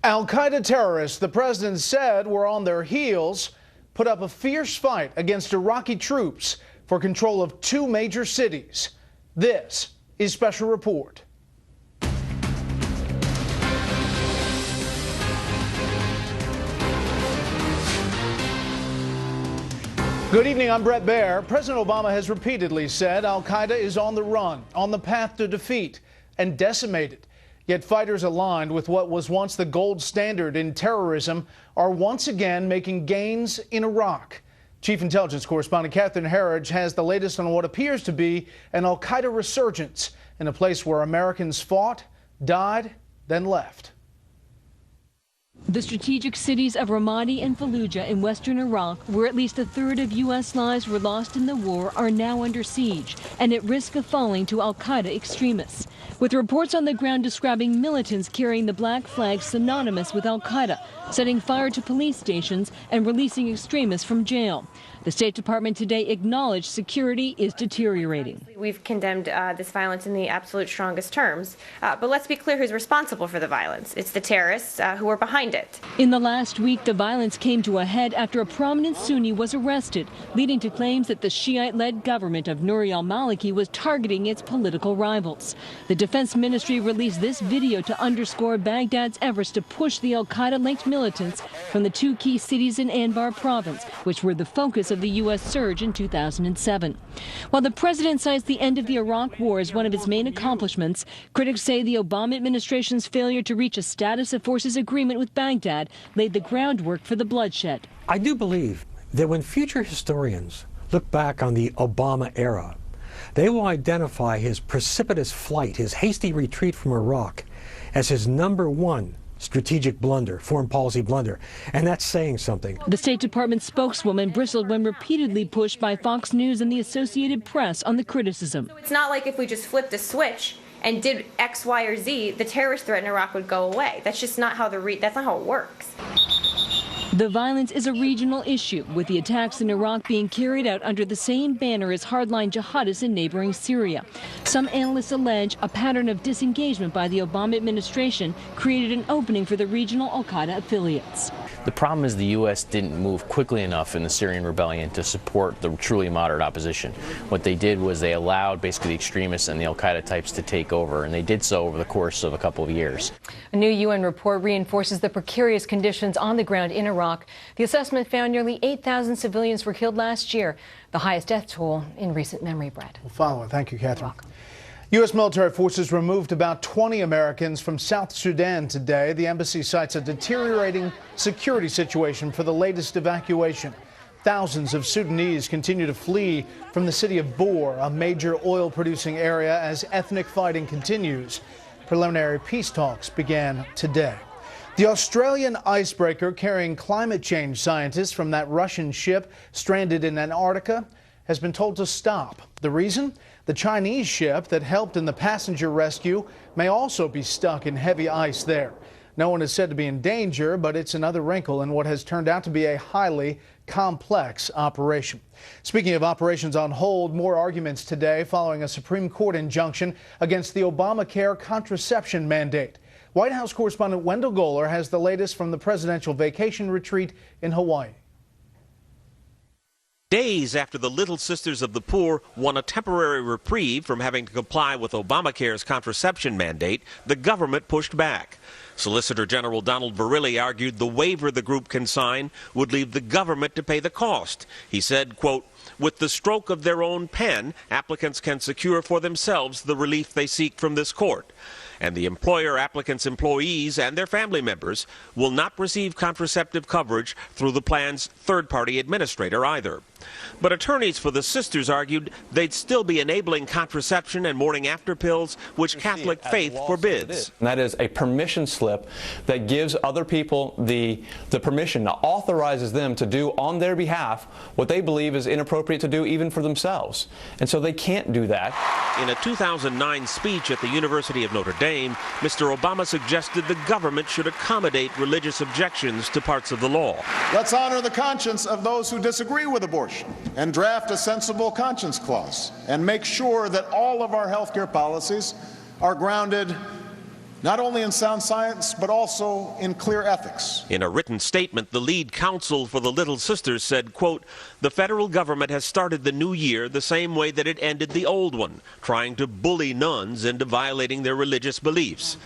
Al-Qaeda terrorists, the president said, were on their heels, put up a fierce fight against Iraqi troops for control of two major cities. This is Special Report. Good evening, I'm Brett Baer. President Obama has repeatedly said Al-Qaeda is on the run, on the path to defeat, and decimated. Yet fighters aligned with what was once the gold standard in terrorism are once again making gains in Iraq. Chief Intelligence Correspondent Catherine Herridge has the latest on what appears to be an Al-Qaeda resurgence in a place where Americans fought, died, then left. The strategic cities of Ramadi and Fallujah in western Iraq, where at least a third of U.S. lives were lost in the war, are now under siege and at risk of falling to Al-Qaeda extremists, with reports on the ground describing militants carrying the black flag synonymous with Al-Qaeda, setting fire to police stations and releasing extremists from jail. The State Department today acknowledged security is deteriorating. We've condemned this violence in the absolute strongest terms, but let's be clear who's responsible for the violence. It's the terrorists who are behind it. In the last week, the violence came to a head after a prominent Sunni was arrested, leading to claims that the Shiite-led government of Nouri al-Maliki was targeting its political rivals. The Defense Ministry released this video to underscore Baghdad's efforts to push the al-Qaeda-linked militants from the two key cities in Anbar province, which were the focus of the U.S. surge in 2007. While the president cites the end of the Iraq War as one of his main accomplishments, critics say the Obama administration's failure to reach a status of forces agreement with Baghdad laid the groundwork for the bloodshed. I do believe that when future historians look back on the Obama era, they will identify his precipitous flight, his hasty retreat from Iraq, as his #1 strategic blunder, foreign policy blunder, and that's saying something. The State Department spokeswoman bristled when repeatedly pushed by Fox News and the Associated Press on the criticism. It's not like if we just flipped a switch and did X, Y, or Z, the terrorist threat in Iraq would go away. That's just not how that's not how it works. The violence is a regional issue, with the attacks in Iraq being carried out under the same banner as hardline jihadists in neighboring Syria. Some analysts allege a pattern of disengagement by the Obama administration created an opening for the regional al-Qaeda affiliates. The problem is the U.S. didn't move quickly enough in the Syrian rebellion to support the truly moderate opposition. What they did was they allowed basically the extremists and the al-Qaeda types to take over, and they did so over the course of a couple of years. A new UN report reinforces the precarious conditions on the ground in Iraq. The assessment found nearly 8,000 civilians were killed last year, the highest death toll in recent memory, Brett. We'll follow it. Thank you, Catherine. U.S. military forces removed about 20 Americans from South Sudan today. The embassy cites a deteriorating security situation for the latest evacuation. Thousands of Sudanese continue to flee from the city of Bor, a major oil-producing area, as ethnic fighting continues. Preliminary peace talks began today. The Australian icebreaker carrying climate change scientists from that Russian ship stranded in Antarctica has been told to stop. The reason? The Chinese ship that helped in the passenger rescue may also be stuck in heavy ice there. No one is said to be in danger, but it's another wrinkle in what has turned out to be a highly complex operation. Speaking of operations on hold, more arguments today following a Supreme Court injunction against the Obamacare contraception mandate. White House correspondent Wendell Goler has the latest from the presidential vacation retreat in Hawaii. Days after the Little Sisters of the Poor won a temporary reprieve from having to comply with Obamacare's contraception mandate, the government pushed back. Solicitor General Donald Verrilli argued the waiver the group can sign would leave the government to pay the cost. He said, quote, "With the stroke of their own pen, applicants can secure for themselves the relief they seek from this court. And the employer applicants' employees and their family members will not receive contraceptive coverage through the plan's third-party administrator either." But attorneys for the sisters argued they'd still be enabling contraception and morning-after pills, which Catholic faith forbids. And that is a permission slip that gives other people the permission, authorizes them to do on their behalf what they believe is inappropriate to do even for themselves. And so they can't do that. In a 2009 speech at the University of Notre Dame, Mr. Obama suggested the government should accommodate religious objections to parts of the law. Let's honor the conscience of those who disagree with abortion and draft a sensible conscience clause and make sure that all of our health care policies are grounded not only in sound science, but also in clear ethics. In a written statement, the lead counsel for the Little Sisters said, quote, "The federal government has started the new year the same way that it ended the old one, trying to bully nuns into violating their religious beliefs.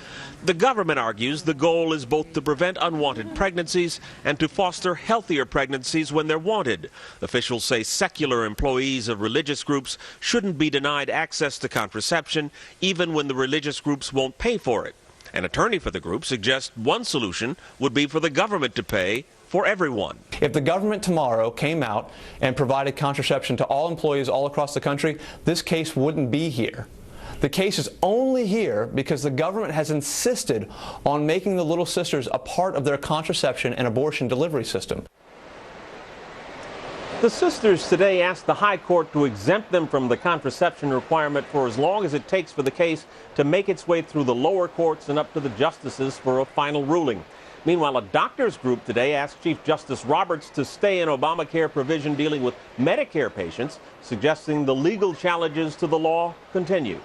The government argues the goal is both to prevent unwanted pregnancies and to foster healthier pregnancies when they're wanted. Officials say secular employees of religious groups shouldn't be denied access to contraception, even when the religious groups won't pay for it. An attorney for the group suggests one solution would be for the government to pay for everyone." If the government tomorrow came out and provided contraception to all employees all across the country, this case wouldn't be here. The case is only here because the government has insisted on making the Little Sisters a part of their contraception and abortion delivery system. The sisters today asked the High Court to exempt them from the contraception requirement for as long as it takes for the case to make its way through the lower courts and up to the justices for a final ruling. Meanwhile, a doctors group today asked Chief Justice Roberts to stay an Obamacare provision dealing with Medicare patients, suggesting the legal challenges to the law continue.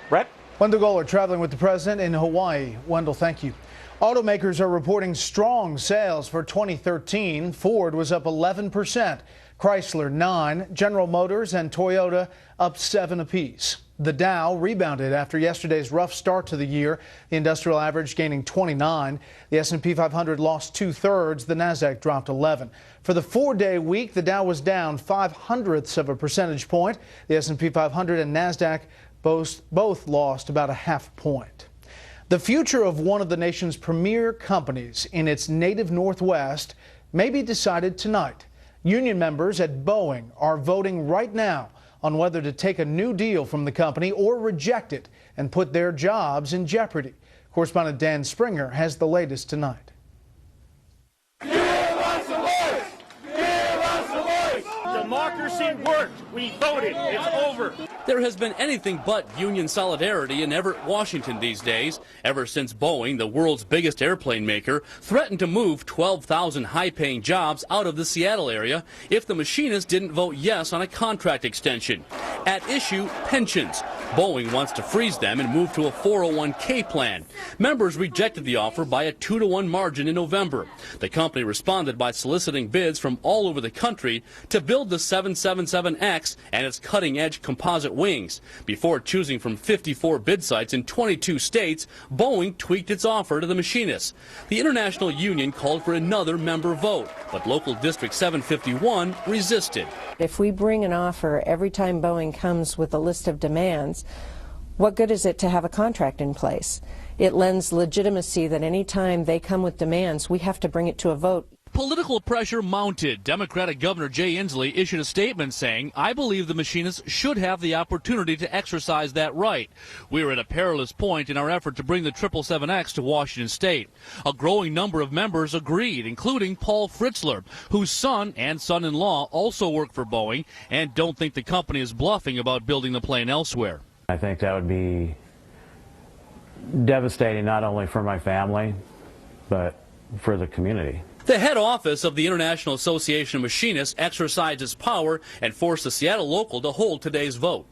Brett? Wendell Goller traveling with the president in Hawaii. Wendell, thank you. Automakers are reporting strong sales for 2013. Ford was up 11%, Chrysler 9%, General Motors and Toyota up 7% apiece. The Dow rebounded after yesterday's rough start to the year, the industrial average gaining 29. The S&P 500 lost 2/3. The Nasdaq dropped 11. For the 4-day week, the Dow was down 0.05 of a percentage point. The S&P 500 and Nasdaq both lost about 0.5 point. The future of one of the nation's premier companies in its native Northwest may be decided tonight. Union members at Boeing are voting right now on whether to take a new deal from the company or reject it and put their jobs in jeopardy. Correspondent Dan Springer has the latest tonight. Give us a voice! Give us a voice! Democracy worked. We voted. It's over. There has been anything but union solidarity in Everett, Washington these days, ever since Boeing, the world's biggest airplane maker, threatened to move 12,000 high-paying jobs out of the Seattle area if the machinists didn't vote yes on a contract extension. At issue, pensions. Boeing wants to freeze them and move to a 401k plan. Members rejected the offer by a 2-to-1 margin in November. The company responded by soliciting bids from all over the country to build the 777X and its cutting-edge composite wings. Before choosing from 54 bid sites in 22 states, Boeing tweaked its offer to the machinists. The International Union called for another member vote, but local District 751 resisted. If we bring an offer every time Boeing comes with a list of demands, what good is it to have a contract in place? It lends legitimacy that any time they come with demands, we have to bring it to a vote. Political pressure mounted. Democratic Governor Jay Inslee issued a statement saying, "I believe the machinists should have the opportunity to exercise that right. We are at a perilous point in our effort to bring the 777X to Washington State." A growing number of members agreed, including Paul Fritzler, whose son and son-in-law also work for Boeing and don't think the company is bluffing about building the plane elsewhere. I think that would be devastating not only for my family, but for the community. The head office of the International Association of Machinists exercised its power and forced the Seattle local to hold today's vote.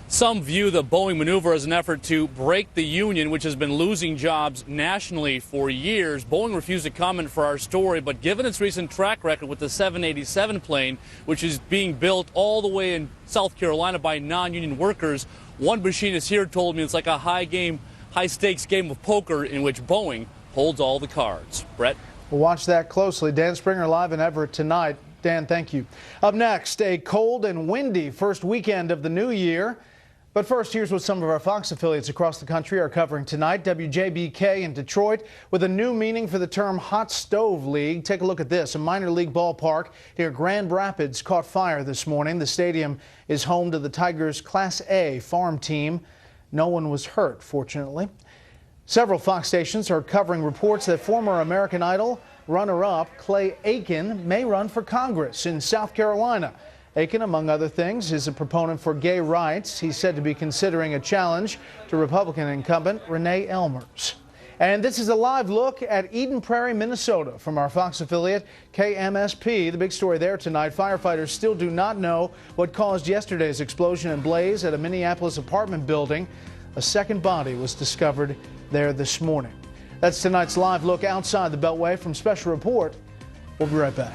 Some view the Boeing maneuver as an effort to break the union, which has been losing jobs nationally for years. Boeing refused to comment for our story, but given its recent track record with the 787 plane, which is being built all the way in South Carolina by non-union workers, one machinist here told me it's like a high-stakes game of poker in which Boeing holds all the cards. Brett? We'll watch that closely. Dan Springer live in Everett tonight. Dan, thank you. Up next, a cold and windy first weekend of the new year. But first, here's what some of our Fox affiliates across the country are covering tonight. WJBK in Detroit with a new meaning for the term Hot Stove League. Take a look at this. A minor league ballpark near Grand Rapids caught fire this morning. The stadium is home to the Tigers' Class A farm team. No one was hurt, fortunately. Several Fox stations are covering reports that former American Idol runner-up Clay Aiken may run for Congress in South Carolina. Aiken, among other things, is a proponent for gay rights. He's said to be considering a challenge to Republican incumbent Renee Elmers. And this is a live look at Eden Prairie, Minnesota from our Fox affiliate KMSP. The big story there tonight, firefighters still do not know what caused yesterday's explosion and blaze at a Minneapolis apartment building. A second body was discovered there this morning. That's tonight's live look outside the Beltway. From Special Report, we'll be right back.